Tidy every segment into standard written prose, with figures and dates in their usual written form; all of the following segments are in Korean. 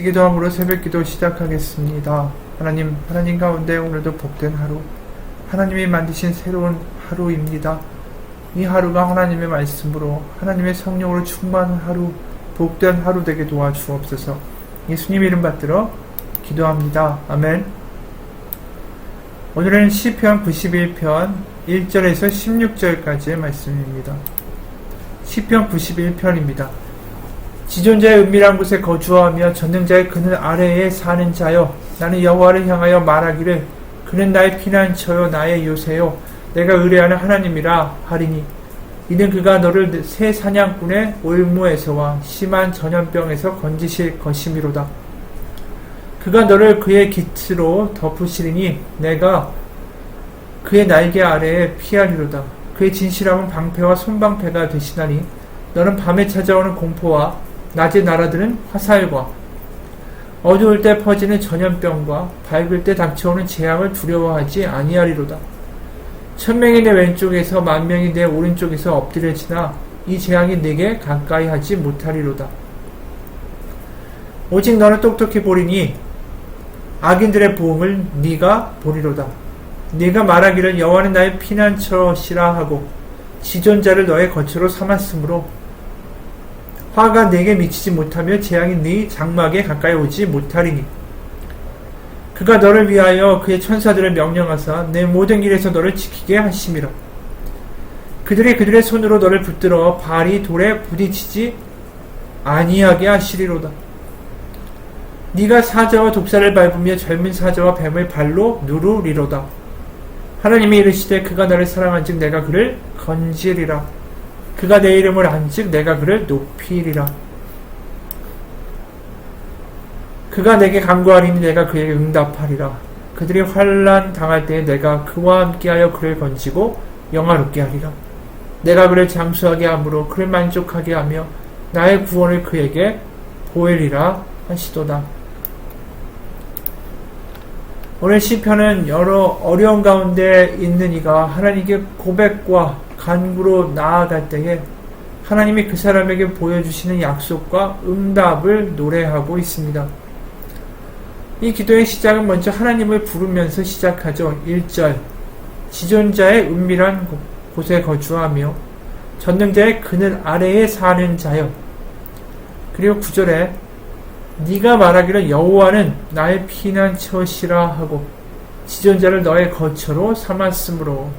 기도함으로 새벽기도 시작하겠습니다. 하나님 가운데 오늘도 복된 하루, 하나님이 만드신 새로운 하루입니다. 이 하루가 하나님의 말씀으로, 하나님의 성령으로 충만한 하루, 복된 하루 되게 도와주옵소서. 예수님 이름 받들어 기도합니다. 아멘. 오늘은 시편 91편 1절에서 16절까지의 말씀입니다. 시편 91편입니다. 지존자의 은밀한 곳에 거주하며 전능자의 그늘 아래에 사는 자여, 나는 여호와를 향하여 말하기를 그는 나의 피난처요 나의 요새요 내가 의뢰하는 하나님이라 하리니, 이는 그가 너를 새 사냥꾼의 올무에서와 심한 전염병에서 건지실 것이미로다. 그가 너를 그의 깃으로 덮으시리니 내가 그의 날개 아래에 피하리로다. 그의 진실함은 방패와 손방패가 되시나니 너는 밤에 찾아오는 공포와 낮에 날아드는 화살과 어두울 때 퍼지는 전염병과 밝을 때 닥쳐오는 재앙을 두려워하지 아니하리로다. 1000명이 내 왼쪽에서 10,000명이 내 오른쪽에서 엎드려지나 이 재앙이 내게 가까이 하지 못하리로다. 오직 너는 똑똑히 보리니 악인들의 보응을 네가 보리로다. 네가 말하기를 여호와는 나의 피난처시라 하고 지존자를 너의 거처로 삼았으므로 화가 내게 미치지 못하며 재앙이 네 장막에 가까이 오지 못하리니, 그가 너를 위하여 그의 천사들을 명령하사 내 모든 길에서 너를 지키게 하심이라. 그들이 그들의 손으로 너를 붙들어 발이 돌에 부딪히지 아니하게 하시리로다. 네가 사자와 독사를 밟으며 젊은 사자와 뱀을 발로 누르리로다. 하나님이 이르시되 그가 나를 사랑한즉 내가 그를 건지리라. 그가 내 이름을 안즉 내가 그를 높이리라. 그가 내게 간구하리니 내가 그에게 응답하리라. 그들이 환난 당할 때에 내가 그와 함께하여 그를 건지고 영화롭게 하리라. 내가 그를 장수하게 함으로 그를 만족하게 하며 나의 구원을 그에게 보이리라 하시도다. 오늘 시편은 여러 어려운 가운데 있는 이가 하나님께 고백과 간구로 나아갈 때에 하나님이 그 사람에게 보여주시는 약속과 응답을 노래하고 있습니다. 이 기도의 시작은 먼저 하나님을 부르면서 시작하죠. 1절, 지존자의 은밀한 곳에 거주하며 전능자의 그늘 아래에 사는 자여. 그리고 9절에 네가 말하기를 여호와는 나의 피난처시라 하고 지존자를 너의 거처로 삼았으므로.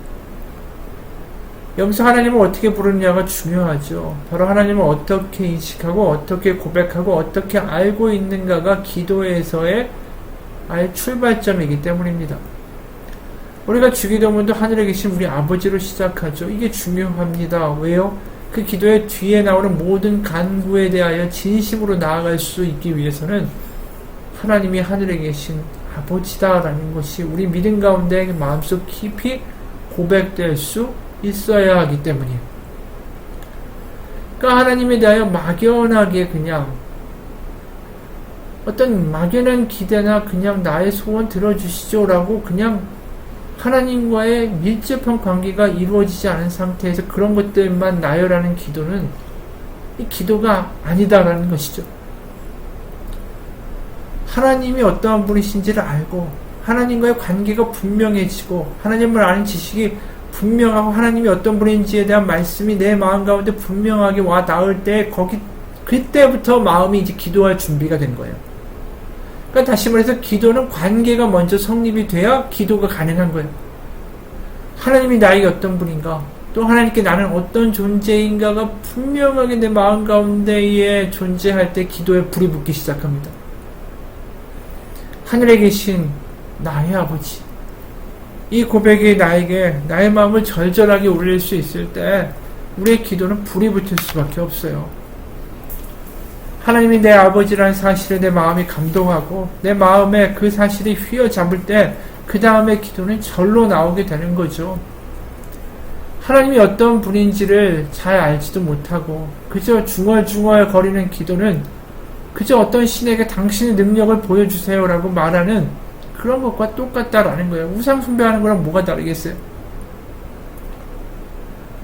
여기서 하나님을 어떻게 부르느냐가 중요하죠. 바로 하나님을 어떻게 인식하고 어떻게 고백하고 어떻게 알고 있는가가 기도에서의 출발점이기 때문입니다. 우리가 주기도문도 하늘에 계신 우리 아버지로 시작하죠. 이게 중요합니다. 왜요? 그 기도의 뒤에 나오는 모든 간구에 대하여 진심으로 나아갈 수 있기 위해서는 하나님이 하늘에 계신 아버지다라는 것이 우리 믿음 가운데 마음속 깊이 고백될 수 있어야 하기 때문이에요. 그러니까 하나님에 대하여 막연하게 그냥 어떤 막연한 기대나 그냥 나의 소원 들어주시죠 라고 그냥 하나님과의 밀접한 관계가 이루어지지 않은 상태에서 그런 것들만 나열하는 기도는 이 기도가 아니다라는 것이죠. 하나님이 어떠한 분이신지를 알고 하나님과의 관계가 분명해지고 하나님을 아는 지식이 분명하고 하나님이 어떤 분인지에 대한 말씀이 내 마음 가운데 분명하게 와 닿을 때 그때부터 마음이 이제 기도할 준비가 된 거예요. 그러니까 다시 말해서 기도는 관계가 먼저 성립이 돼야 기도가 가능한 거예요. 하나님이 나에게 어떤 분인가, 또 하나님께 나는 어떤 존재인가가 분명하게 내 마음 가운데에 존재할 때 기도에 불이 붙기 시작합니다. 하늘에 계신 나의 아버지, 이 고백이 나에게 나의 마음을 절절하게 울릴 수 있을 때 우리의 기도는 불이 붙을 수밖에 없어요. 하나님이 내 아버지라는 사실에 내 마음이 감동하고 내 마음에 그 사실이 휘어잡을 때 그 다음에 기도는 절로 나오게 되는 거죠. 하나님이 어떤 분인지를 잘 알지도 못하고 그저 중얼중얼 거리는 기도는 그저 어떤 신에게 당신의 능력을 보여주세요 라고 말하는 그런 것과 똑같다라는 거예요. 우상 숭배하는 거랑 뭐가 다르겠어요?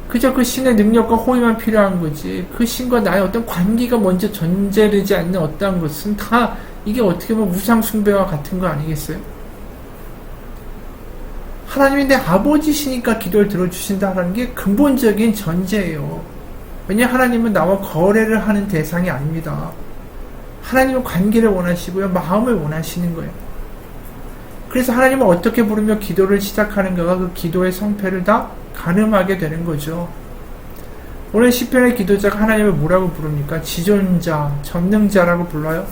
그저 그 신의 능력과 호의만 필요한 거지 그 신과 나의 어떤 관계가 먼저 존재되지 않는 어떠한 것은 다 이게 어떻게 보면 우상숭배와 같은 거 아니겠어요? 하나님이 내 아버지시니까 기도를 들어주신다는 게 근본적인 전제예요. 왜냐하면 하나님은 나와 거래를 하는 대상이 아닙니다. 하나님은 관계를 원하시고요. 마음을 원하시는 거예요. 그래서 하나님은 어떻게 부르며 기도를 시작하는가가 그 기도의 성패를 다 가늠하게 되는 거죠. 오늘 시편의 기도자가 하나님을 뭐라고 부릅니까? 지존자, 전능자라고 불러요.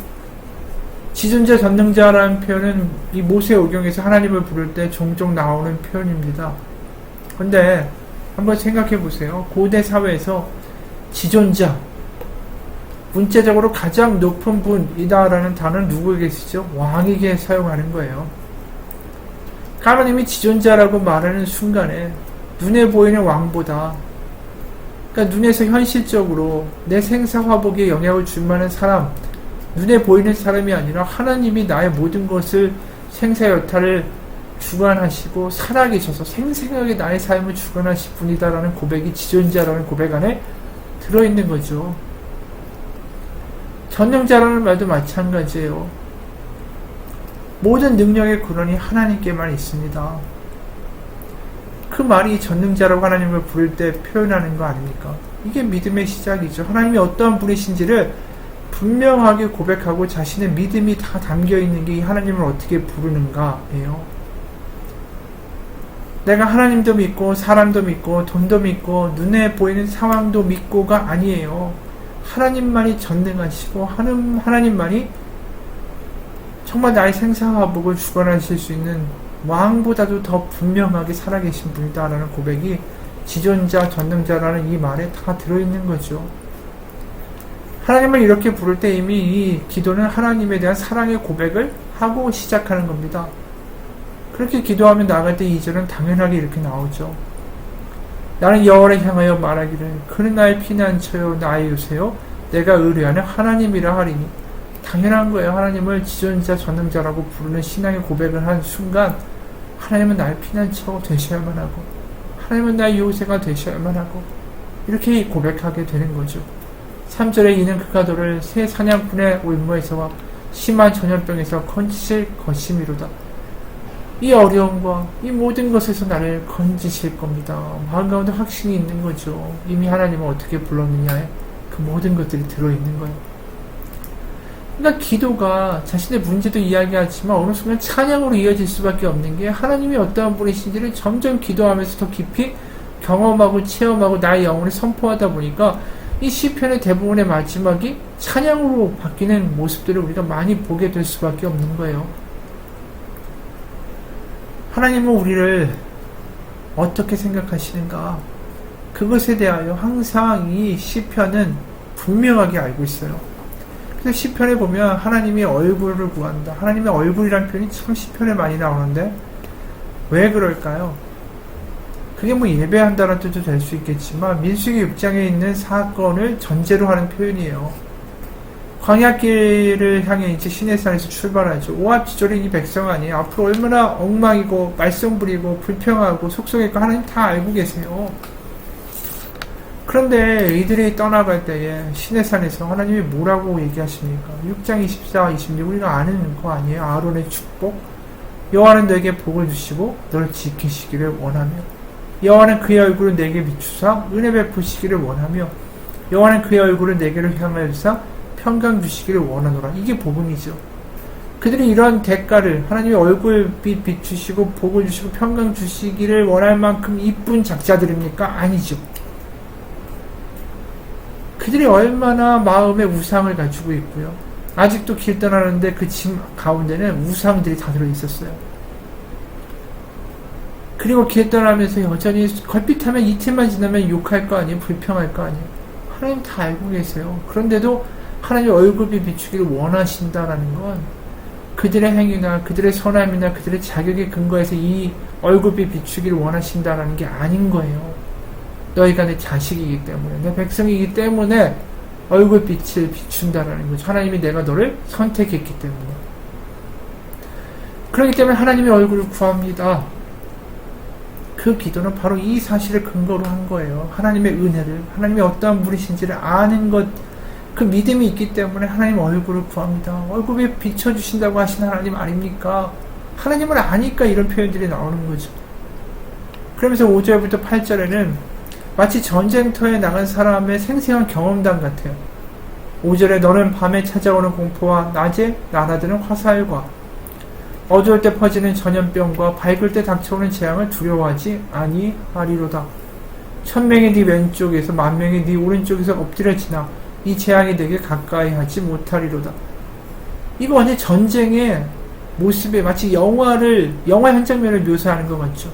지존자, 전능자라는 표현은 이 모세오경에서 하나님을 부를 때 종종 나오는 표현입니다. 근데 한번 생각해 보세요. 고대 사회에서 지존자, 문자적으로 가장 높은 분이다라는 단어는 누구에게 쓰죠? 왕에게 사용하는 거예요. 하나님이 지존자라고 말하는 순간에 눈에 보이는 왕보다, 그러니까 눈에서 현실적으로 내 생사화복에 영향을 줄 만한 사람, 눈에 보이는 사람이 아니라 하나님이 나의 모든 것을 생사여탈을 주관하시고 살아계셔서 생생하게 나의 삶을 주관하실 분이다라는 고백이 지존자라는 고백 안에 들어있는 거죠. 전능자라는 말도 마찬가지예요. 모든 능력의 근원이 하나님께만 있습니다. 그 말이 전능자라고 하나님을 부를 때 표현하는 거 아닙니까? 이게 믿음의 시작이죠. 하나님이 어떠한 분이신지를 분명하게 고백하고 자신의 믿음이 다 담겨있는 게 이 하나님을 어떻게 부르는가예요. 내가 하나님도 믿고 사람도 믿고 돈도 믿고 눈에 보이는 상황도 믿고가 아니에요. 하나님만이 전능하시고 하나님만이 정말 나의 생사화복을 주관하실 수 있는 왕보다도 더 분명하게 살아계신 분이다라는 고백이 지존자, 전능자라는 이 말에 다 들어있는 거죠. 하나님을 이렇게 부를 때 이미 이 기도는 하나님에 대한 사랑의 고백을 하고 시작하는 겁니다. 그렇게 기도하면 나갈 때 2절은 당연하게 이렇게 나오죠. 나는 여호와를 향하여 말하기를 그는 나의 피난처요 나의 요새요 내가 의뢰하는 하나님이라 하리니. 당연한 거예요. 하나님을 지존자, 전능자라고 부르는 신앙의 고백을 한 순간 하나님은 나의 피난처가 되셔야만 하고 하나님은 나의 요새가 되셔야만 하고 이렇게 고백하게 되는 거죠. 3절에 이는 그가 너를 새 사냥꾼의 올무에서와 심한 전염병에서 건지실 것이미로다. 이 어려움과 이 모든 것에서 나를 건지실 겁니다. 마음 가운데 확신이 있는 거죠. 이미 하나님은 어떻게 불렀느냐에 그 모든 것들이 들어있는 거예요. 그러니까 기도가 자신의 문제도 이야기하지만 어느 순간 찬양으로 이어질 수밖에 없는 게 하나님이 어떠한 분이신지를 점점 기도하면서 더 깊이 경험하고 체험하고 나의 영혼을 선포하다 보니까 이 시편의 대부분의 마지막이 찬양으로 바뀌는 모습들을 우리가 많이 보게 될 수밖에 없는 거예요. 하나님은 우리를 어떻게 생각하시는가? 그것에 대하여 항상 이 시편은 분명하게 알고 있어요. 그래서 시편에 보면 하나님의 얼굴을 구한다. 하나님의 얼굴이라는 표현이 참 시편에 많이 나오는데 왜 그럴까요? 그게 뭐 예배한다는 뜻도 될 수 있겠지만 민수기 6장에 있는 사건을 전제로 하는 표현이에요. 광야길을 향해 이제 시내산에서 출발하죠. 오합지졸인 이 백성 아니에요. 앞으로 얼마나 엉망이고 말썽부리고 불평하고 속성이고 하나님 다 알고 계세요. 그런데 이들이 떠나갈 때에 시내산에서 하나님이 뭐라고 얘기하십니까? 6장 24, 26 우리가 아는 거 아니에요? 아론의 축복. 여호와는 너에게 복을 주시고 너를 지키시기를 원하며 여호와는 그의 얼굴을 내게 비추사 은혜 베푸시기를 원하며 여호와는 그의 얼굴을 내게로 향하여서 평강 주시기를 원하노라. 이게 복음이죠. 그들이 이러한 대가를 하나님의 얼굴빛 비추시고 복을 주시고 평강 주시기를 원할 만큼 이쁜 작자들입니까? 아니죠. 그들이 얼마나 마음의 우상을 가지고 있고요. 아직도 길 떠나는데 그 짐 가운데는 우상들이 다 들어있었어요. 그리고 길 떠나면서 여전히 걸핏하면 이틀만 지나면 욕할 거 아니에요? 불평할 거 아니에요? 하나님 다 알고 계세요. 그런데도 하나님 얼굴이 비추기를 원하신다라는 건 그들의 행위나 그들의 선함이나 그들의 자격에 근거해서 이 얼굴이 비추기를 원하신다라는 게 아닌 거예요. 너희가 내 자식이기 때문에 내 백성이기 때문에 얼굴빛을 비춘다라는 거죠. 하나님이 내가 너를 선택했기 때문에. 그렇기 때문에 하나님의 얼굴을 구합니다. 그 기도는 바로 이 사실을 근거로 한 거예요. 하나님의 은혜를, 하나님이 어떠한 분이신지를 아는 것, 그 믿음이 있기 때문에 하나님 얼굴을 구합니다. 얼굴에 비춰주신다고 하신 하나님 아닙니까? 하나님을 아니까 이런 표현들이 나오는 거죠. 그러면서 5절부터 8절에는 마치 전쟁터에 나간 사람의 생생한 경험담 같아요. 5절에 너는 밤에 찾아오는 공포와 낮에 날아드는 화살과 어두울 때 퍼지는 전염병과 밝을 때 닥쳐오는 재앙을 두려워하지 아니하리로다. 1000명이 네 왼쪽에서 10,000명이 네 오른쪽에서 엎드려 지나 이 재앙이 내게 가까이 하지 못하리로다. 이거 완전 전쟁의 모습에 마치 영화 한 장면을 묘사하는 것 같죠.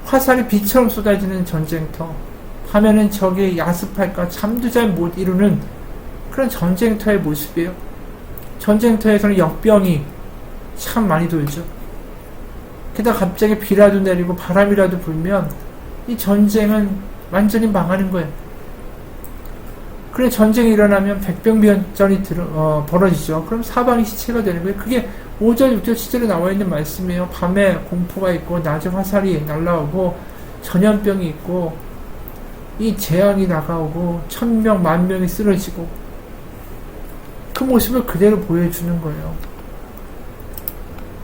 화살이 비처럼 쏟아지는 전쟁터, 밤에는 적의 야습할까 잠도 잘 못 이루는 그런 전쟁터의 모습이에요. 전쟁터에서는 역병이 참 많이 돌죠. 게다가 갑자기 비라도 내리고 바람이라도 불면 이 전쟁은 완전히 망하는 거예요. 그래 전쟁이 일어나면 백병변전이 벌어지죠. 그럼 사방이 시체가 되는 거예요. 그게 5절, 6절, 7절에 나와 있는 말씀이에요. 밤에 공포가 있고 낮에 화살이 날라오고 전염병이 있고 이 재앙이 나가오고 1000명, 10,000명이 쓰러지고 그 모습을 그대로 보여주는 거예요.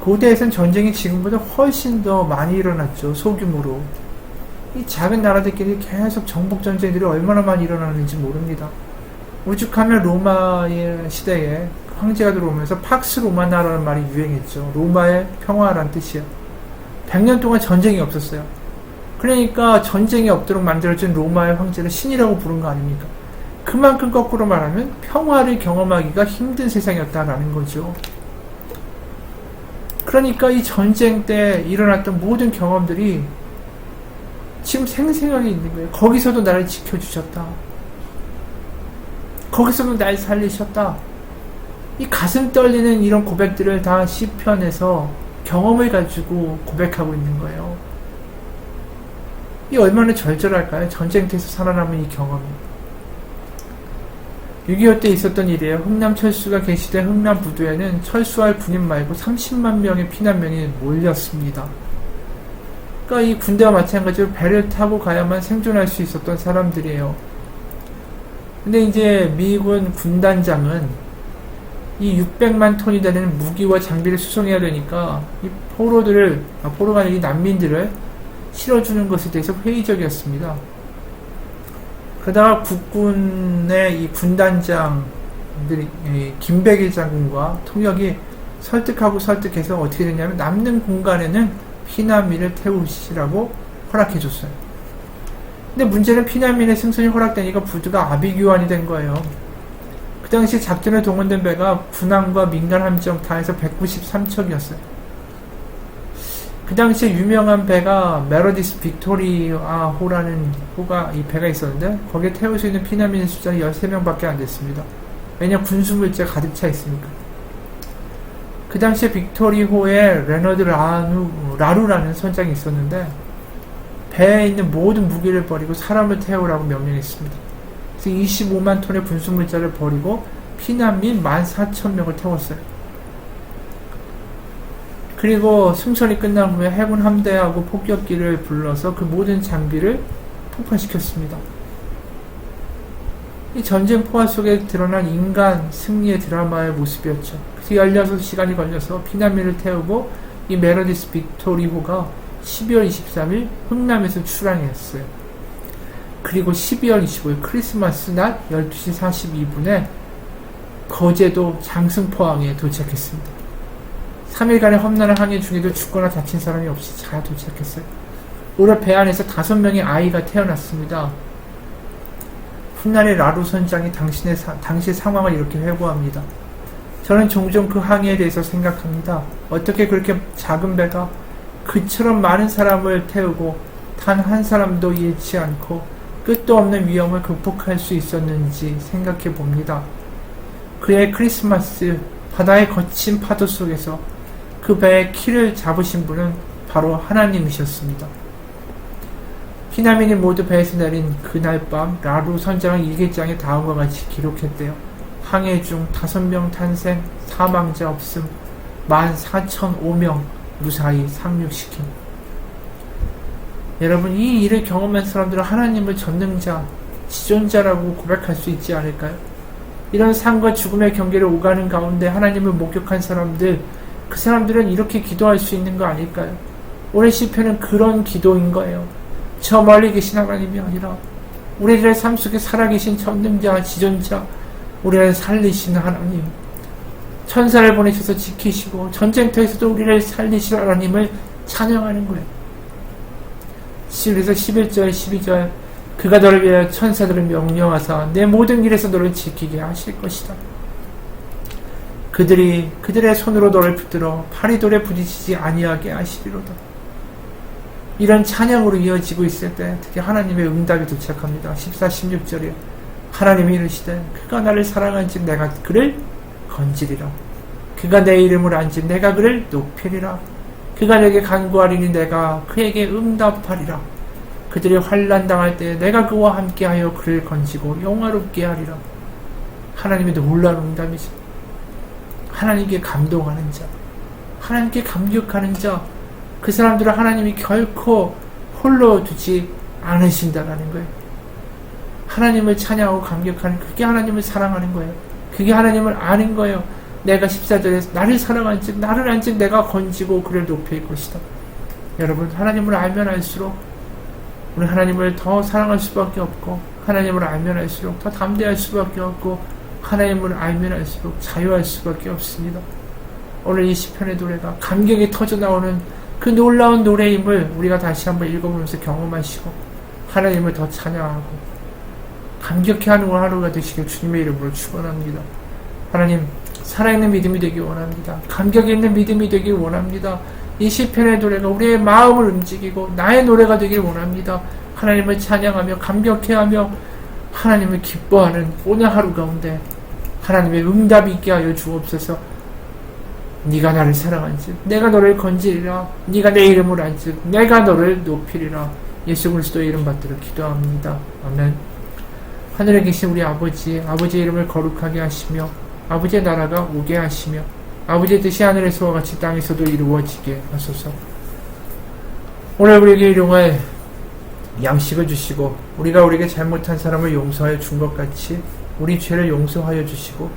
고대에선 전쟁이 지금보다 훨씬 더 많이 일어났죠. 소규모로. 이 작은 나라들끼리 계속 정복전쟁들이 얼마나 많이 일어나는지 모릅니다. 오죽하면 로마의 시대에 황제가 들어오면서 팍스 로마나라는 말이 유행했죠. 로마의 평화란 뜻이에요. 100년 동안 전쟁이 없었어요. 그러니까 전쟁이 없도록 만들어진 로마의 황제를 신이라고 부른 거 아닙니까? 그만큼 거꾸로 말하면 평화를 경험하기가 힘든 세상이었다라는 거죠. 그러니까 이 전쟁 때 일어났던 모든 경험들이 지금 생생하게 있는 거예요. 거기서도 나를 지켜주셨다. 거기서도 날 살리셨다. 이 가슴 떨리는 이런 고백들을 다 시편에서 경험을 가지고 고백하고 있는 거예요. 이 얼마나 절절할까요? 전쟁터에서 살아남은 이 경험이. 6.25 때 있었던 일이에요. 흥남 철수가 개시된 흥남 부두에는 철수할 군인 말고 30만 명의 피난민이 몰렸습니다. 그러니까 이 군대와 마찬가지로 배를 타고 가야만 생존할 수 있었던 사람들이에요. 근데 이제 미군 군단장은 이 600만 톤이 되는 무기와 장비를 수송해야 되니까 이 포로가 아니라 이 난민들을 실어주는 것에 대해서 회의적이었습니다. 그러다가 국군의 이 군단장들이 김백일 장군과 통역이 설득해서 어떻게 됐냐면 남는 공간에는 피난민을 태우시라고 허락해줬어요. 근데 문제는 피난민의 승선이 허락되니까 부두가 아비규환이 된 거예요. 그 당시 작전에 동원된 배가 군함과 민간 함정 다 해서 193척이었어요. 그 당시에 유명한 배가 메로디스 빅토리아호라는 이 배가 있었는데 거기에 태울 수 있는 피난민 숫자는 13명밖에 안 됐습니다. 왜냐 군수물자 가득 차 있으니까. 그 당시에 빅토리호에 레너드 라루라는 선장이 있었는데 배에 있는 모든 무기를 버리고 사람을 태우라고 명령했습니다. 그래서 25만 톤의 군수물자를 버리고 피난민 14,000명을 태웠어요. 그리고 승선이 끝난 후에 해군 함대하고 폭격기를 불러서 그 모든 장비를 폭파시켰습니다. 이 전쟁 포화 속에 드러난 인간 승리의 드라마의 모습이었죠. 그래서 16시간이 걸려서 피난민을 태우고 이 메로디스 빅토리호가 12월 23일 흥남에서 출항했어요. 그리고 12월 25일 크리스마스 낮 12시 42분에 거제도 장승포항에 도착했습니다. 3일간의 험난한 항해 중에도 죽거나 다친 사람이 없이 잘 도착했어요. 오늘 배 안에서 5명의 아이가 태어났습니다. 훗날의 라루 선장이 당시 상황을 이렇게 회고합니다. 저는 종종 그 항해에 대해서 생각합니다. 어떻게 그렇게 작은 배가 그처럼 많은 사람을 태우고 단 한 사람도 잃지 않고 끝도 없는 위험을 극복할 수 있었는지 생각해 봅니다. 그의 크리스마스 바다의 거친 파도 속에서 그 배의 키를 잡으신 분은 바로 하나님이셨습니다. 피난민이 모두 배에서 내린 그날 밤 라루 선장은 일기장에 다음과 같이 기록했대요. 항해 중 5명 탄생, 사망자 없음, 14,005명 무사히 상륙시킴. 여러분, 이 일을 경험한 사람들은 하나님을 전능자, 지존자라고 고백할 수 있지 않을까요? 이런 삶과 죽음의 경계를 오가는 가운데 하나님을 목격한 사람들, 그 사람들은 이렇게 기도할 수 있는 거 아닐까요? 오늘 시편은 그런 기도인 거예요. 저 멀리 계신 하나님이 아니라 우리들의 삶 속에 살아계신 전능자, 지존자, 우리를 살리시는 하나님, 천사를 보내셔서 지키시고 전쟁터에서도 우리를 살리실 하나님을 찬양하는 거예요. 그래서 11절, 12절, 그가 너를 위하여 천사들을 명령하사 내 모든 길에서 너를 지키게 하실 것이다. 그들이 그들의 손으로 너를 붙들어 팔이 돌에 부딪히지 아니하게 하시리로다. 이런 찬양으로 이어지고 있을 때 특히 하나님의 응답이 도착합니다. 14, 16절에 하나님이 이르시되 그가 나를 사랑한즉 내가 그를 건지리라. 그가 내 이름을 안즉 내가 그를 높이리라. 그가 내게 간구하리니 내가 그에게 응답하리라. 그들이 환난 당할 때 내가 그와 함께하여 그를 건지고 영화롭게 하리라. 하나님의 놀라운 응답이죠. 하나님께 감동하는 자, 하나님께 감격하는 자, 그 사람들을 하나님이 결코 홀로 두지 않으신다라는 거예요. 하나님을 찬양하고 감격하는, 그게 하나님을 사랑하는 거예요. 그게 하나님을 아는 거예요. 내가 14절에서 나를 사랑한즉 나를 안즉 내가 건지고 그를 높일 것이다. 여러분, 하나님을 알면 알수록 우리 하나님을 더 사랑할 수밖에 없고, 하나님을 알면 알수록 더 담대할 수밖에 없고, 하나님을 알면 알수록 자유할 수밖에 없습니다. 오늘 이 시편의 노래가 감격이 터져 나오는 그 놀라운 노래임을 우리가 다시 한번 읽어보면서 경험하시고 하나님을 더 찬양하고 감격해하는 하루가 되시길 주님의 이름으로 축원합니다. 하나님, 살아있는 믿음이 되길 원합니다. 감격이 있는 믿음이 되길 원합니다. 이 시편의 노래가 우리의 마음을 움직이고 나의 노래가 되길 원합니다. 하나님을 찬양하며 감격해하며 하나님을 기뻐하는 오늘 하루 가운데 하나님의 응답이 있게 하여 주옵소서. 네가 나를 사랑한즉 내가 너를 건지리라. 네가 내 이름을 안즉 내가 너를 높이리라. 예수 그리스도의 이름 받들어 기도합니다. 아멘. 하늘에 계신 우리 아버지의 이름을 거룩하게 하시며 아버지의 나라가 오게 하시며 아버지의 뜻이 하늘에서와 같이 땅에서도 이루어지게 하소서. 오늘 우리에게 일용할 양식을 주시고 우리가 우리에게 잘못한 사람을 용서하여 준 것 같이 우리 죄를 용서하여 주시고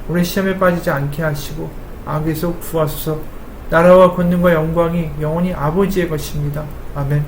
우리 시험에 빠지지 않게 하시고 악에서 구하소서. 나라와 권능과 영광이 영원히 아버지의 것입니다. 아멘.